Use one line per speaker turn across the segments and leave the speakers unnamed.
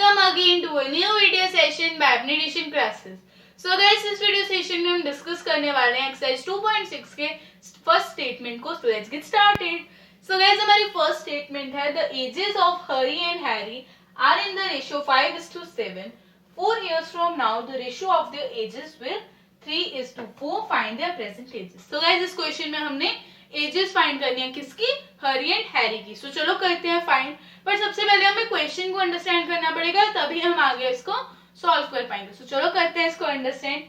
Welcome again to a new video session by Abnegation Classes. So guys, इस video session में हम discuss करने वाले हैं एक्सरसाइज 2.6 के फर्स्ट स्टेटमेंट को. So let's get started. So guys, हमारी फर्स्ट स्टेटमेंट है the ages of Hari and Harry are in the ratio 5:7. 4 years from now, the ratio of their ages will 3:4. Find their present ages. So guys, इस question में हमने edges find करनी है किसकी, हरी and Harry की. सो चलो करते हैं फाइंड. पर सबसे पहले हमें क्वेश्चन को अंडरस्टैंड करना पड़ेगा, तभी हम आगे इसको सॉल्व कर पाएंगे. सो चलो करते हैं इसको अंडरस्टैंड.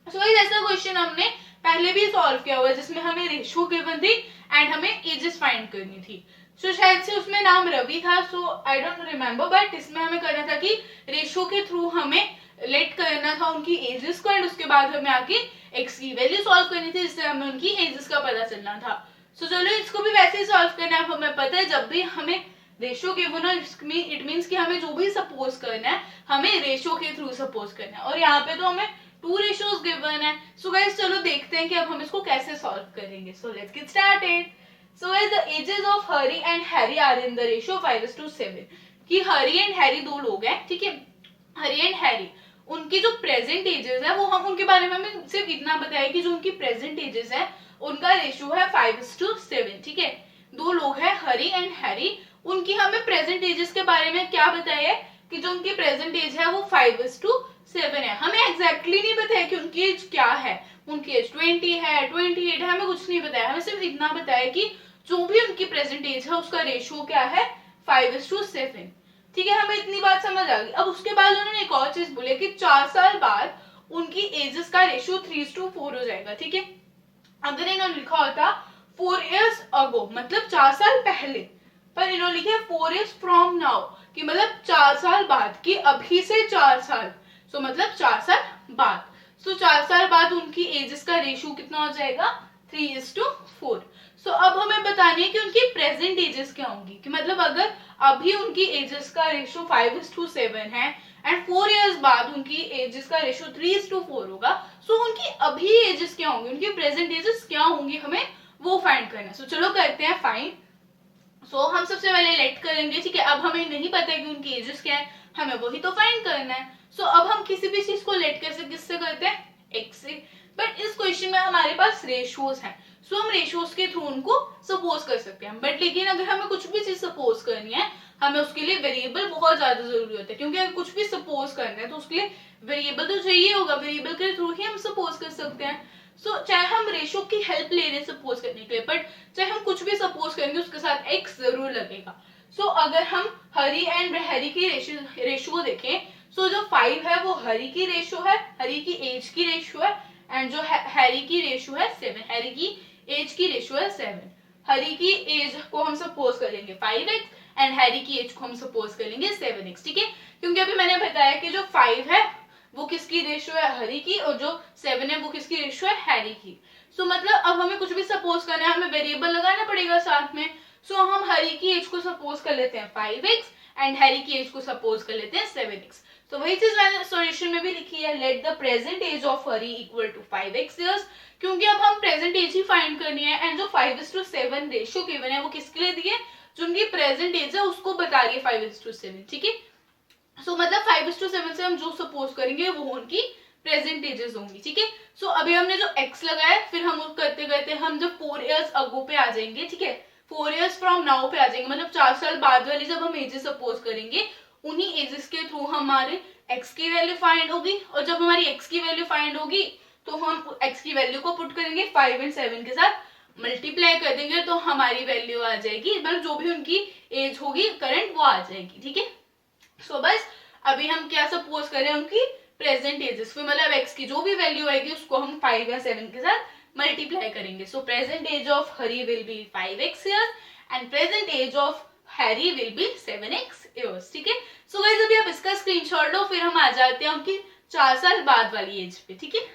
सो गाइस, ऐसा क्वेश्चन हमने पहले भी सॉल्व किया हुआ है जिसमें हमें रेशियो गिवन थी एंड हमें एजेस फाइंड करनी थी. सो शायद से उसमें नाम रवि था, सो आई डोंट रिमेम्बर, बट इसमें हमें करना था कि रेशियो के थ्रू हमें लेट करना था उनकी एजेस को एंड उसके बाद हमें आगे एक्स की वैल्यू सॉल्व करनी थी जिससे हमें उनकी एजेस का पता चलना था. सो चलो इसको भी वैसे ही सॉल्व करना है. हमें पता है जब भी हमें रेशियो गिवन हो इट मींस कि हमें जो भी सपोज करना है हमें रेशियो के थ्रू सपोज करना है, और यहाँ पे तो हमें 2 रेशियोज गिवन है. सो गाइस चलो देखते हैं कि अब हम इसको कैसे सॉल्व करेंगे. So let's get started. So guys, the ages of Hari and Harry are in the ratio 5:7. कि हरी एंड हैरी दो लोग हैं, ठीक है. हरी एंड हैरी, उनकी जो प्रेजेंट एजेस है वो हम उनके बारे में हमें सिर्फ इतना बताया कि जो उनकी प्रेजेंट एजेस है उनका रेशियो है 5:7. ठीक है, दो लोग हैं हरी एंड हैरी. उनकी हमें प्रेजेंट एजेस के बारे में क्या बताया है कि जो उनकी प्रेजेंट एज है वो 5:7 है. हमें एग्जैक्टली नहीं बताया कि उनकी एज क्या है. उनकी एज 20 है, 28 है, हमें कुछ नहीं बताया. हमें सिर्फ इतना बताया कि जो भी उनकी प्रेजेंट एज है उसका रेशियो क्या है, 5:7. ठीक है, हमें इतनी बात समझ आ गई. अब उसके बाद उन्होंने एक और चीज बोले कि 4 साल बाद उनकी एजेस का रेशियो 3:4 हो जाएगा. ठीक है, अगर इन्होंने लिखा होता 4 years ago मतलब 4 साल पहले, पर इन्होंने लिखे 4 years from now कि मतलब 4 साल बाद, कि अभी से 4 साल. सो मतलब 4 साल बाद. सो 4 साल बाद उनकी एजेस का रेशियो कितना हो जाएगा, 3:4. सो अब हमें बतानी है कि उनकी प्रेजेंट एजेस क्या होंगी. कि मतलब अगर अभी उनकी एजेस का रेशियो 5:7 है एंड 4 years बाद उनकी एजेस का रेशियो 3:4 होगा, सो उनकी अभी एजेस क्या होंगी, उनकी प्रेजेंट एजेस क्या होंगी, हमें वो फाइंड करना है. सो चलो करते हैं फाइंड. सो हम सबसे पहले लेट करेंगे. ठीक है, अब हमें नहीं पता है कि उनकी एजेस क्या है, हमें वही तो फाइंड करना है. सो अब हम किसी भी चीज को लेट कर सकते, किससे करते हैं, एक्स से. बट इस क्वेश्चन में हमारे पास रेशियोज हैं, सो हम रेशियोज के थ्रू उनको सपोज कर सकते हैं. बट लेकिन अगर हमें कुछ भी चीज सपोज करनी है हमें उसके लिए वेरिएबल बहुत ज्यादा जरूरी होता है, क्योंकि अगर कुछ भी सपोज करना है तो उसके लिए वेरिएबल तो चाहिए होगा. वेरिएबल के थ्रू ही हम सपोज कर सकते हैं. सो चाहे हम रेशियो की हेल्प ले रहे हैं सपोज करने के लिए, बट चाहे हम कुछ भी सपोज करेंगे उसके साथ एक्स जरूर लगेगा. सो अगर हम हरी एंड हैरी की रेशियो देखें, सो जो 5 है वो हरी की रेशियो है, हरी की एज की रेशियो है, एंड जो हैरी की रेशियो है 7. हैरी की एज की रेशियो है 7. हरी की एज को हम सपोज करेंगे 5x एंड हैरी की एज को हम सपोज करेंगे 7x. ठीक है, क्योंकि अभी मैंने बताया कि जो 5 है वो किसकी रेशियो है, हरी की, और जो 7 है वो किसकी रेशियो है, हैरी की. सो मतलब अब हमें कुछ भी सपोज करना है हमें वेरिएबल लगाना पड़ेगा साथ में. सो हम हरी की एज को सपोज कर लेते हैं 5x एंड हैरी की एज को सपोज कर लेते हैं 7x. तो वही चीज मैंने सॉल्यूशन में भी लिखी है, let the present age of Hari equal to 5x years, क्योंकि अब हम प्रेजेंट एज ही फाइंड करनी है. एंड जो 5:7 रेशियो गिवन है वो किसके लिए दिए, जो उनकी प्रेजेंट एज है उसको बता रही है 5:7. ठीक है, सो मतलब 5:7 से हम जो सपोज करेंगे वो उनकी प्रेजेंट एजेस होंगी. ठीक है, सो अभी हमने जो x लगाया, फिर हम करते करते हम जब 4 years ago पे आ जाएंगे. ठीक है, 4 years from now पे आ जाएंगे, मतलब 4 साल बाद वाली जब हम एजेस सपोज करेंगे उन्हीं एजेस के थ्रू हमारे x की वैल्यू फाइंड होगी. और जब हमारी x की वैल्यू फाइंड होगी तो हम x की वैल्यू को पुट करेंगे 5 एंड 7 के साथ, मल्टीप्लाई कर देंगे तो हमारी वैल्यू आ जाएगी, मतलब जो भी उनकी एज होगी करंट वो आ जाएगी. ठीक है, सो बस अभी हम क्या सपोज करें, उनकी प्रेजेंट एजेस, फिर मतलब x की जो भी वैल्यू आएगी उसको हम 5 या 7 के साथ मल्टीप्लाई करेंगे. So present age of Hari will be 5x years and present age of Harry will be 7x years. ठीक है, सो गाइस अभी आप इसका स्क्रीनशॉट लो, फिर हम आ जाते हैं उनकी 4 साल बाद वाली एज पे. ठीक है,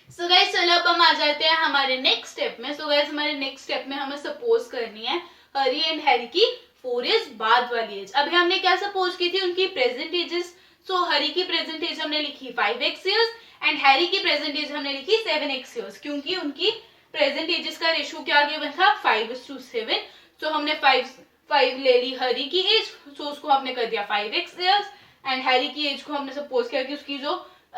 सो गाइस चलो अब हम आ जाते हैं हमारे नेक्स्ट स्टेप में. सो गाइस हमारे नेक्स्ट स्टेप में हमें सपोज करनी है हरी एंड हैरी की 4 years बाद वाली एज. अभी हमने क्या सपोज की थी, उनकी प्रेजेंट एजेस सो हरी की प्रेजेंट एज हमने लिखी 5x ईयर्स एंड हैरी की प्रेजेंट एज हमने लिखी 7x ईयर्स, क्योंकि उनकी प्रेजेंट एजेस का रेशियो क्या गिवन था 5:7। सो हमने 5 ले ली हरी की एज, सो उसको हमने कर दिया 5x ईयर्स एंड हैरी की एज को हमने सपोज किया कि उसकी जो,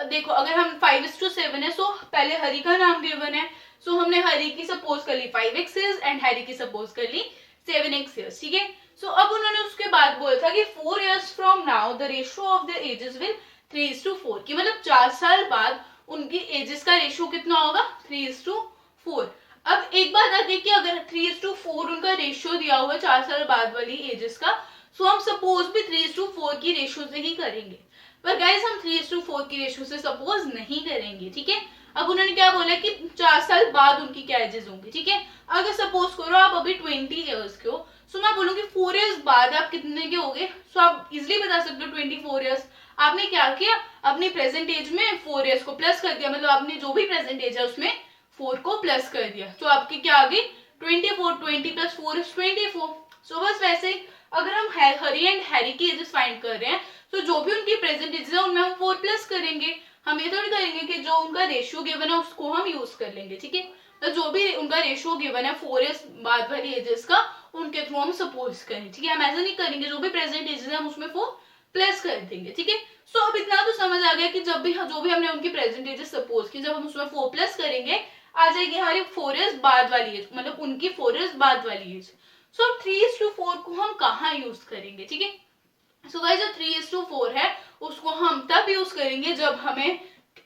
देखो अगर हम 5:7 है, सो पहले हरी का नाम गिवन है, सो हमने हरी की सपोज कर ली 5x ईयर्स एंड हैरी की सपोज कर ली 7x ईयर्स, ठीक है। सो अब उन्होंने उसके बाद बोला था कि 4 years from now the ratio of the ages will 3:4, कि मतलब 4 साल बाद उनकी एजेस का रेशियो कितना होगा 3:4। अब एक बात आती है कि अगर 3:4 उनका रेशियो दिया हुआ है 4 साल बाद वाली एजेस का, सो हम सपोज भी 3:4 की रेशियो से ही करेंगे, पर गाइस हम 3:4 की रेशियो से सपोज नहीं करेंगे, ठीक है। अब उन्होंने क्या बोला कि 4 साल बाद उनकी क्या एजेस होंगी, ठीक है। अगर सपोज करो आप अभी 20 ईयर्स के हो, सो मैं बोलूंगी 4 इयर्स बाद आप कितने के होगे, सो आप इजिली बता सकते हो 24 इयर्स। आपने क्या किया, अपनी प्रेजेंट एज में 4 इयर्स को प्लस कर दिया, मतलब आपने जो भी प्रेजेंट एज है उसमें 4 को प्लस कर दिया, तो आपकी क्या आ गई 24, 20 + 4 = 24। सो बस वैसे ही अगर हम हरी एंड हैरी की एजेस फाइंड कर रहे हैं, तो जो भी उनकी प्रेजेंट एज है उनमें हम 4 प्लस करेंगे। हम ये थोड़ी करेंगे कि जो उनका रेशियो गिवन है उसको हम यूज कर लेंगे, ठीक है। तो जो भी उनका रेशियो गिवन है 4 इयर्स बाद वाली एजेस का, उनके थ्रू हम सपोज करें, ठीक है। हम ऐसा नहीं करेंगे जो भी प्रेजेंट एजेस है हम उसमें 4 प्लस कर देंगे, ठीक है। सो अब इतना तो समझ आ गया कि जब भी जो भी हमने उनकी प्रेजेंट एजेस सपोज की, जब हम उसमें 4 प्लस करेंगे आ जाएगी हमारी 4 इयर्स बाद वाली एज, मतलब उनकी 4 इयर्स बाद वाली एज। सो अब 3:4 को हम कहाँ यूज करेंगे, ठीक है। सो गाइस जो 3:4 है उसको हम तब यूज करेंगे जब हमें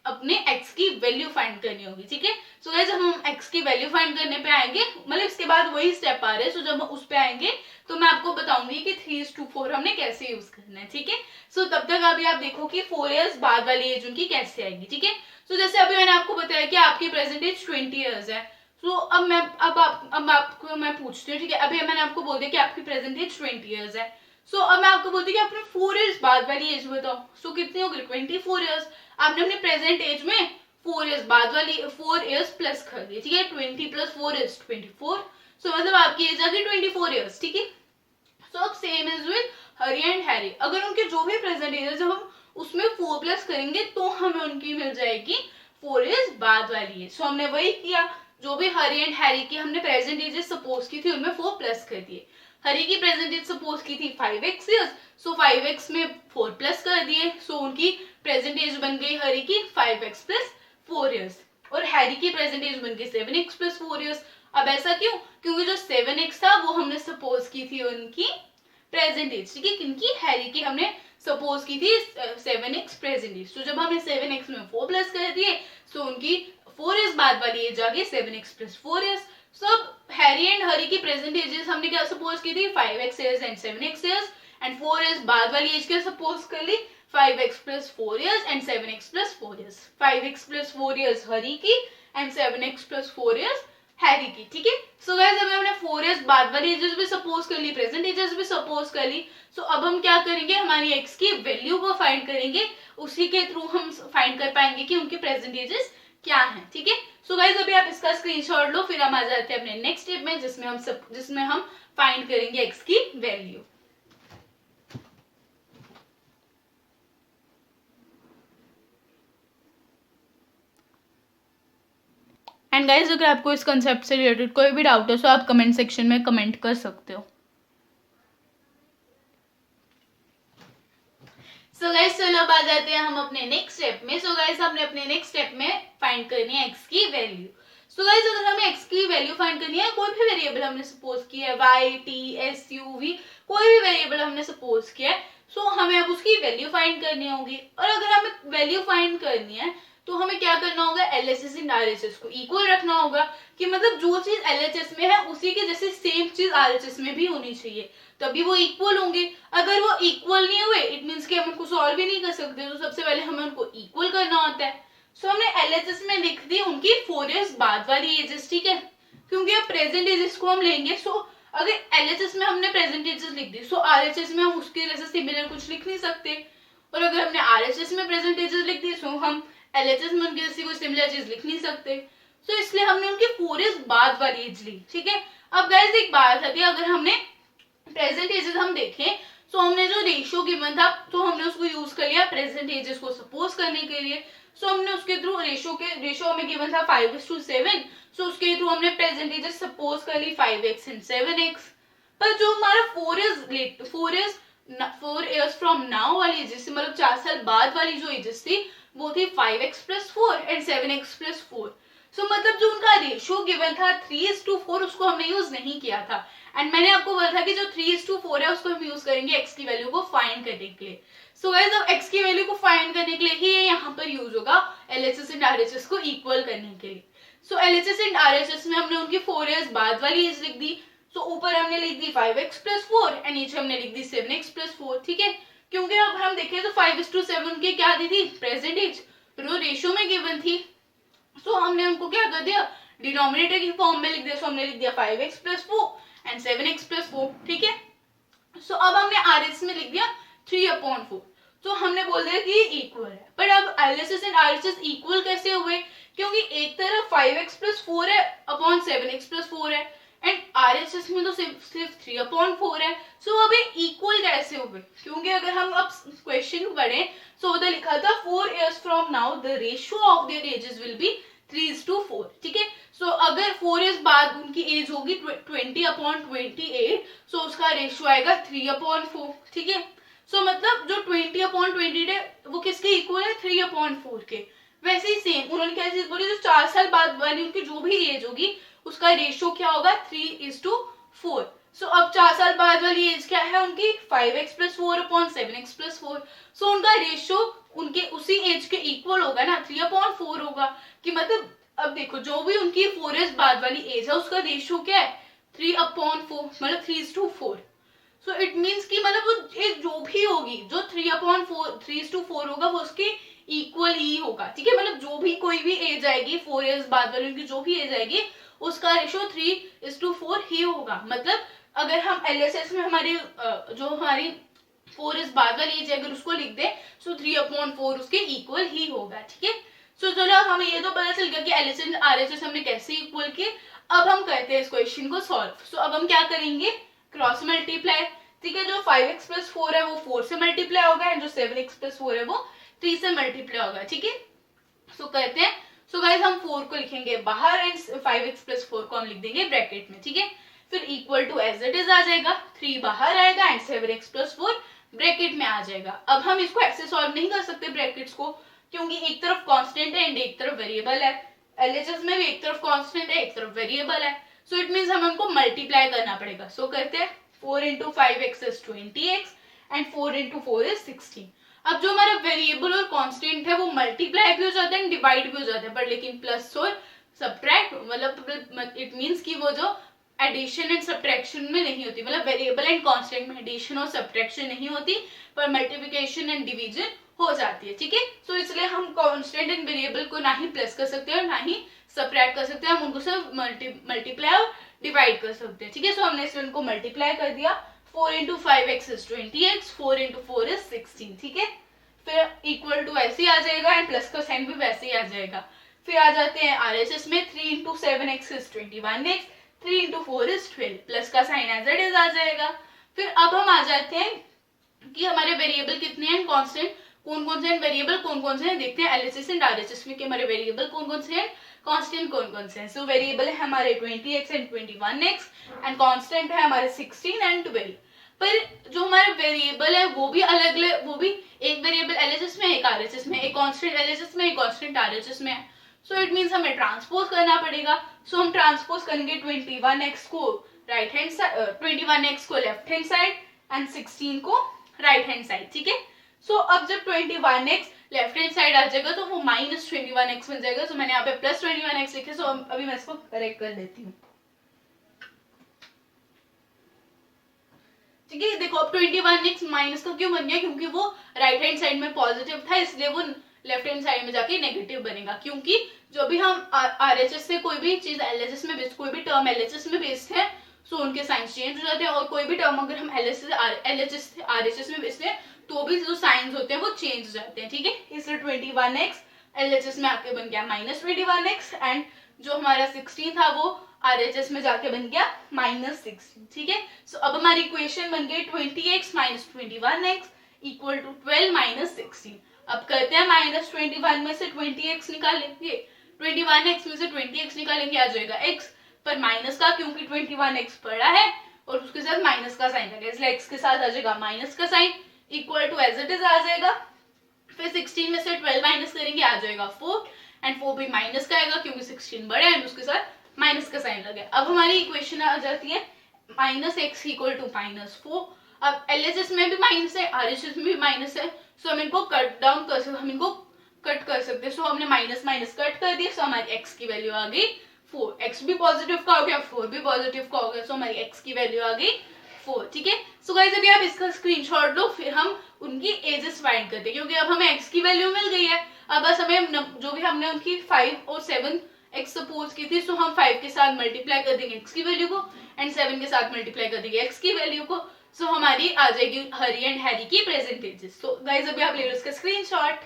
अपने x की वैल्यू फाइंड करनी होगी, ठीक है। सो गाइस जब हम x की वैल्यू फाइंड करने पे आएंगे, मतलब इसके बाद वही स्टेप आ रहे हैं, सो जब हम उस पे आएंगे तो मैं आपको बताऊंगी कि 3:4 हमने कैसे यूज करना है, ठीक है। सो तब तक अभी आप देखो कि 4 इयर्स बाद वाली एज उनकी कैसे आएगी, ठीक है। सो जैसे अभी मैंने आपको बताया कि आपकी प्रेजेंट एज 20 इयर्स है, सो अब आपको मैं पूछती हूँ, ठीक है। अभी मैंने आपको बोल दिया कि आपकी प्रेजेंट एज 20 इयर्स है, सो अब मैं आपको बोलती हूँ कि आपने 4 इयर्स बाद वाली एज बताओ, सो कितनी होगी 24 इयर्स। आपने अपनी प्रेजेंट एज में 4 इयर्स बाद वाली 4 इयर्स प्लस कर दिए, ठीक है। 20 + 4 = 24, सो मतलब आपकी एज आ गई 24 इयर्स, ठीक है। सो अब same is with Hari and Harry, अगर उनके जो भी प्रेजेंट एज है जब हम उसमें 4 प्लस करेंगे तो हमें उनकी मिल जाएगी 4 इयर्स बाद वाली एज। सो हमने वही किया, जो भी हरी एंड हैरी की हमने प्रेजेंट एजेस सपोज की थी उनमें 4 प्लस कर दिए। हरी की प्रेजेंट एज सपोज की थी 5x ईयर्स, सो 5x में 4 प्लस कर दिए, सो उनकी प्रेजेंट एज बन गई हरी की 5x + 4 इयर्स, और हैरी की प्रेजेंट एज बन गई 7x + 4 इयर्स। अब ऐसा क्यों, क्योंकि जो 7x था वो हमने सपोज की थी उनकी प्रेजेंट एज, ठीक है। किनकी, हैरी की हमने सपोज की थी 7x प्रेजेंट एज, तो जब हमने 7x में 4 प्लस कर दिए, सो उनकी 4 इयर्स बाद वाली एज आ गई 7x + 4 इयर्स। सो अब हैरी एंड हरी की प्रेजेंट एजेस हमने क्या सपोज की थी 5x years and 7x years, and 4 years बाद वाली एज क्या सपोज कर ली 5x + 4 years and 7x + 4 years. 5x + 4 years Hari की एंड 7x + 4 इयर्स हैरी की, ठीक है। सो गाइस अब हमने 4 इयर्स बाद वाली एजेस भी सपोज कर ली, प्रेजेंट एजेस भी सपोज कर ली। सो अब हम क्या करेंगे, हमारी x की वैल्यू को फाइंड करेंगे, उसी के थ्रू हम फाइंड कर पाएंगे कि उनके प्रेजेंट एजेस क्या है, ठीक है। सो गाइस अभी आप इसका स्क्रीनशॉट लो, फिर हम आ जाते हैं अपने नेक्स्ट स्टेप में जिसमें हम फाइंड करेंगे x की वैल्यू। एंड गाइस अगर आपको इस कंसेप्ट से रिलेटेड कोई भी डाउट हो तो आप कमेंट सेक्शन में कमेंट कर सकते हो। सो गाइस चलो अब आ जाते हैं हम अपने नेक्स्ट स्टेप में। सो गाइस हमने अपने नेक्स्ट स्टेप में फाइंड करनी है x की वैल्यू। सो गाइस अगर हमें x की वैल्यू फाइंड करनी है, कोई भी वेरिएबल हमने सपोज किया है y t s u v, कोई भी वेरिएबल हमने सपोज किया है, सो हमें अब उसकी वैल्यू फाइंड करनी होगी। और अगर हमें वैल्यू फाइंड करनी है तो हमें क्या करना होगा, LHS इन RHS को इक्वल रखना होगा, कि मतलब जो चीज LHS में है उसी के जैसे सेम चीज RHS में भी होनी चाहिए, तभी वो इक्वल होंगे। अगर वो इक्वल नहीं हुए इट मींस कि हम उनको सॉल्व भी नहीं कर सकते, तो सबसे पहले हमें उनको इक्वल करना होता है। सो हमने LHS में लिख दी उनकी 4 इयर्स बाद वाली एजेस, ठीक है, क्योंकि अब प्रेजेंट एजेस को हम लेंगे। सो अगर LHS में हमने प्रेजेंट एजेस लिख दी, सो RHS में हम उसके जैसे सिमिलर कुछ लिख नहीं सकते, और अगर हमने RHS में प्रेजेंट एजेस लिख दी, सो हम LHS में उनके जैसी कोई सिमिलर चीज लिख नहीं सकते। सो इसलिए हमने उनकी 4 इयर्स बाद वाली एज ली, ठीक है। अब गाइस एक बात आती है, अगर हमने प्रेजेंट एजेस हम देखें सो हमने जो रेशियो गिवन था तो हमने उसको यूज कर लिया प्रेजेंट एजेस को सपोज करने के लिए। सो हमने उसके थ्रू रेशियो हमें गिवन था 5:7, सो उसके थ्रू हमने प्रेजेंट एजेस सपोज कर ली 5x एंड 7x। पर जो हमारा 4 इयर्स फ्रॉम नाउ वाली एजेस, मतलब 4 साल बाद वाली जो एजेस थी वो थी 5x+4 एंड 7x+4। सो मतलब जो उनका रेशियो गिवन था 3:4 उसको हमने यूज नहीं किया था। एंड मैंने आपको बोला था कि जो 3:4 है उसको हम यूज करेंगे x की वैल्यू को फाइंड करने के लिए। सो गाइस अब x की वैल्यू को फाइंड करने के लिए ही यहाँ पर यूज होगा LHS एंड RHS को इक्वल करने के लिए। सो LHS एंड RHS में हमने उनकी 4 इयर्स बाद वाली एज लिख दी। सो ऊपर हमने लिख दी 5x+4 एंड नीचे हमने लिख दी 7x+4, ठीक है। क्योंकि अब हम देखें तो 5:7 की क्या दी थी प्रेजेंट एज, जो रेशियो में गिवन थी। सो हमने उनको क्या कर दिया डिनोमिनेटर की फॉर्म में लिख दिया। सो हमने लिख दिया 5x+4 एंड 7x+4, ठीक है। सो अब हमने RHS में लिख दिया 3/4। तो हमने बोल दिया कि ये इक्वल है। पर अब LHS एंड RHS इक्वल कैसे हुए, क्योंकि एक तरफ 5x+4 है अपॉन 7x+4 है एंड RHS में तो सिर्फ 3/4 है। सो अब ये इक्वल कैसे हुए, क्योंकि अगर हम अब क्वेश्चन पढ़ें सो उधर लिखा था 4 years from now the ratio of their edges will be 3:4, ठीक है। सो अगर 4 इयर्स बाद उनकी एज होगी 20/28, सो उसका रेशियो आएगा 3/4, ठीक है। सो मतलब जो 20/28 है वो किसके इक्वल है 3/4 के। वैसे ही सेम उन्होंने क्या चीज बोली, जो 4 साल बाद वाली उनकी जो भी एज होगी उसका रेशियो क्या होगा 3:4। सो अब 4 साल बाद वाली एज क्या है उनकी 5x+4 अपॉन 7x+4। सो उनका रेशियो उनके उसी एज के इक्वल होगा ना, 3/4 होगा। कि मतलब अब देखो जो भी उनकी 4 इयर्स बाद वाली एज है उसका रेशियो क्या है 3/4, मतलब 3:4। सो इट मीन्स कि मतलब वो एज जो भी होगी जो 3/4 होगा वो उसके इक्वल ही होगा, ठीक है। मतलब जो भी कोई भी एज आएगी 4 इयर्स बाद वाली उनकी जो भी एज आएगी उसका रेशियो 3:4 ही होगा। मतलब अगर हम LHS में हमारी जो हमारी 4 इयर्स बाद वाली एज अगर उसको लिख दे सो 3/4 उसके इक्वल ही होगा, ठीक है। सो चलो हमें ये तो पता चल गया कि LHS एंड RHS हमने कैसे इक्वल किए। अब हम करते हैं इस क्वेश्चन को सॉल्व। सो अब हम क्या करेंगे क्रॉस मल्टीप्लाई, ठीक है। जो 5x+4 है वो 4 से मल्टीप्लाई होगा एंड जो 7x+4 है वो 3 से मल्टीप्लाई होगा, ठीक है। सो करते हैं। सो गाइस हम 4 को लिखेंगे बाहर एंड 5x+4 को हम लिख देंगे ब्रैकेट में, ठीक है। फिर equal to as it is आ जाएगा, 3 बाहर आएगा एंड 7x+4 ब्रैकेट में आ जाएगा। अब हम इसको ऐसे सॉल्व नहीं कर सकते ब्रैकेट्स को, क्योंकि एक तरफ कांस्टेंट है एंड एक तरफ वेरिएबल है। LHS में भी एक तरफ कांस्टेंट है एक तरफ वेरिएबल है। सो इट मींस हमें उनको मल्टीप्लाई करना पड़ेगा। सो करते हैं 4 into 5x is 20x and 4 into 4 is 16। अब जो हमारा वेरिएबल और कांस्टेंट है वो मल्टीप्लाई भी हो जाता है डिवाइड भी हो जाता है, पर लेकिन प्लस और सब्ट्रैक्ट मतलब इट मींस कि वो जो एडिशन एंड सब्ट्रैक्शन में नहीं होती, मतलब वेरिएबल एंड कांस्टेंट में एडिशन और सब्ट्रैक्शन नहीं होती पर मल्टीप्लिकेशन एंड डिवीजन हो जाती है, ठीक है। सो इसलिए हम कांस्टेंट एंड वेरिएबल को ना ही प्लस कर सकते हैं और ना ही सब्ट्रैक्ट कर सकते हैं, हम उनको सिर्फ मल्टीप्लाई और डिवाइड कर सकते हैं, ठीक है। सो हमने इसमें उनको मल्टीप्लाई कर दिया। 4 into 5x is 20x, 4 into 4 is 16, ठीक है। फिर इक्वल टू ऐसे ही आ जाएगा एंड प्लस का साइन भी वैसे ही आ जाएगा। फिर आ जाते हैं RHS में 3 into 7x is 21x, 3 into 4 is 12, plus का साइन एज इट इज आ जाएगा। फिर अब हम आ जाते हैं कि हमारे वेरिएबल कितने हैं कांस्टेंट कौन कौन से हैं, वेरिएबल कौन कौन से हैं देखते हैं LHS एंड RHS में कि हमारे वेरिएबल कौन कौन से हैं कांस्टेंट कौन कौन से हैं। सो वेरिएबल है हमारे 20x and 21x and constant है हमारे 16 एंड 12। पर जो हमारे वेरिएबल है वो भी अलग अलग, वो भी एक वेरिएबल LHS में एक RHS में, एक कांस्टेंट LHS में एक कांस्टेंट RHS में है। सो इट मींस हमें ट्रांसपोज करना पड़ेगा। सो हम ट्रांसपोज करेंगे 21x को राइट हैंड साइड, 21x को लेफ्ट हैंड साइड एंड 16 को राइट हैंड साइड, ठीक है। सो अब जब 21x लेफ्ट हैंड साइड आ जाएगा तो वो -21x बन जाएगा। सो मैंने यहाँ पे +21x लिखे। सो अभी मैं इसको करेक्ट कर लेती हूँ, ठीक है। देखो अब 21x माइनस का क्यों बन गया, क्योंकि वो राइट हैंड साइड में पॉजिटिव था इसलिए वो लेफ्ट हैंड साइड में जाके नेगेटिव बनेगा। क्योंकि जो भी हम RHS से कोई भी चीज LHS में बेचते, कोई भी टर्म LHS में बेचते हैं सो उनके साइंस चेंज हो जाते हैं, और कोई भी टर्म अगर हम LHS से RHS में बेचते हैं तो भी जो साइंस होते हैं वो चेंज हो जाते हैं, ठीक है। इसलिए 21x LHS में आके बन गया -21x एंड जो हमारा 16 था वो RHS में जाके बन गया -16, ठीक है। सो अब हमारी इक्वेशन बन गई 20x - 21x इक्वल टू 12 - 16। अब करते हैं -21 में से 20x निकालेंगे, 21x में से 20x निकालेंगे, आ जाएगा x, पर माइनस का क्योंकि 21x पड़ा है और उसके साथ माइनस का साइन लगा, इसलिए x के साथ आ जाएगा माइनस का sign, equal to as it is आ जाएगा। फिर 16 में से 12 माइनस करेंगे, आ जाएगा 4, एंड 4 भी माइनस का आएगा क्योंकि 16 बड़ा है एंड उसके साथ माइनस का साइन लगा। अब हमारी इक्वेशन आ जाती है -x इक्वल टू -4। अब LHS में भी माइनस है, RHS में भी माइनस है, सो हम इनको कट डाउन कर सकते, हम इनको कट कर सकते हैं। सो हमने माइनस माइनस कट कर दिया, सो हमारी x की वैल्यू आ गई 4। x भी पॉजिटिव का हो गया, 4 भी पॉजिटिव का हो गया, सो हमारी x की वैल्यू आ गई 4, ठीक है। सो गाइस अभी आप इसका स्क्रीनशॉट लो, फिर हम उनकी एजेस फाइंड करते हैं, क्योंकि अब हमें x की वैल्यू मिल गई है। अब बस हमें जो भी हमने उनकी 5 और 7 x सपोज की थी, सो हम 5 के साथ मल्टीप्लाई कर देंगे x की वैल्यू को एंड 7 के साथ मल्टीप्लाई कर देंगे x की वैल्यू को, सो हमारी आ जाएगी हरी एंड हैरी की प्रेजेंट एजेस। सो गाइस अभी आप ले लो इसका स्क्रीनशॉट।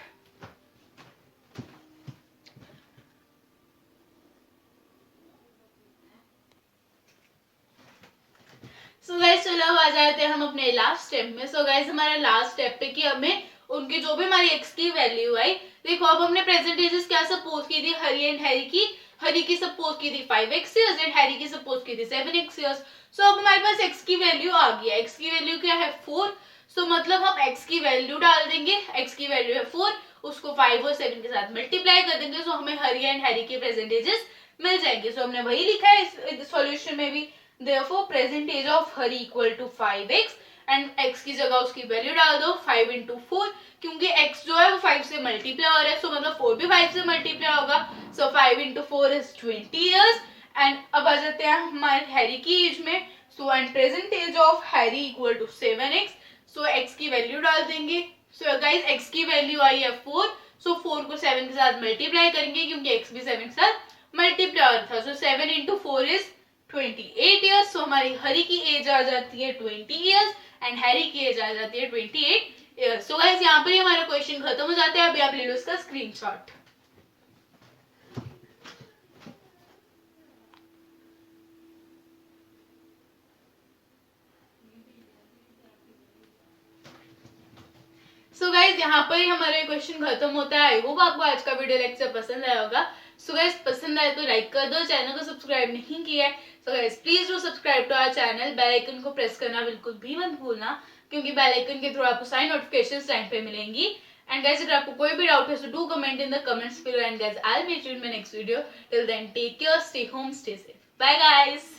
सो गाइस चलो अब आ जाते हैं हम अपने लास्ट स्टेप में। सो गाइस हमारा लास्ट स्टेप पे कि हमें उनकी जो भी हमारी x की वैल्यू आई, देखो अब हमने प्रेजेंट एजेस क्या सपोज की थी, हरी एंड हैरी की सपोज की थी 5x इयर्स एंड हैरी की सपोज की थी 7x इयर्स। सो अब हमारे पास x की वैल्यू आ गई है, x की वैल्यू क्या है 4, सो मतलब हम x की वैल्यू डाल देंगे, x की वैल्यू है 4, उसको 5 और 7 के साथ मल्टीप्लाई कर देंगे, सो हमें हरी एंड हैरी के प्रेजेंट एजेस मिल जाएंगे। सो हमने वही लिखा है इस सॉल्यूशन में भी, therefore present age of Hari equal to 5x and x की जगह उसकी वैल्यू डाल दो 5 into 4, क्योंकि x जो है वो 5 से मल्टीप्लाई हो रहा है, सो मतलब 4 भी 5 से मल्टीप्लाई होगा, so 5 into 4 is 20 years। And अब आ जाते हैं हमारे हैरी की एज में, so and present age of Harry equal to 7x, so x की वैल्यू डाल देंगे। सो गाइस x की वैल्यू आई है 4, सो 4 को 7 के साथ मल्टीप्लाई करेंगे क्योंकि x भी 7 के साथ मल्टीप्लाई हो रहा था, सो 7 into 4 is 28 इयर्स। सो हमारी हरी की एज आ जाती है 20 इयर्स एंड हैरी की एज आ जाती है 28 इयर्स। सो गाइस यहाँ पर ही हमारा क्वेश्चन खत्म हो जाता है। अभी आप ले लो इसका स्क्रीनशॉट। सो गाइस यहाँ पर ही हमारा क्वेश्चन खत्म होता है। आई होप आपको आज का वीडियो लेक्चर पसंद आया होगा। सो गाइस पसंद आए तो लाइक कर दो, चैनल को सब्सक्राइब नहीं किया है so guys please do subscribe to our channel, bell icon को प्रेस करना बिल्कुल भी मत भूलना, क्योंकि बेल आइकन के थ्रू आपको सारी नोटिफिकेशंस टाइम पे मिलेंगी। एंड गाइस अगर आपको कोई भी डाउट है so do comment in the comments below and guys I will meet you in my next video. Till then take care, stay home, stay safe, bye guys.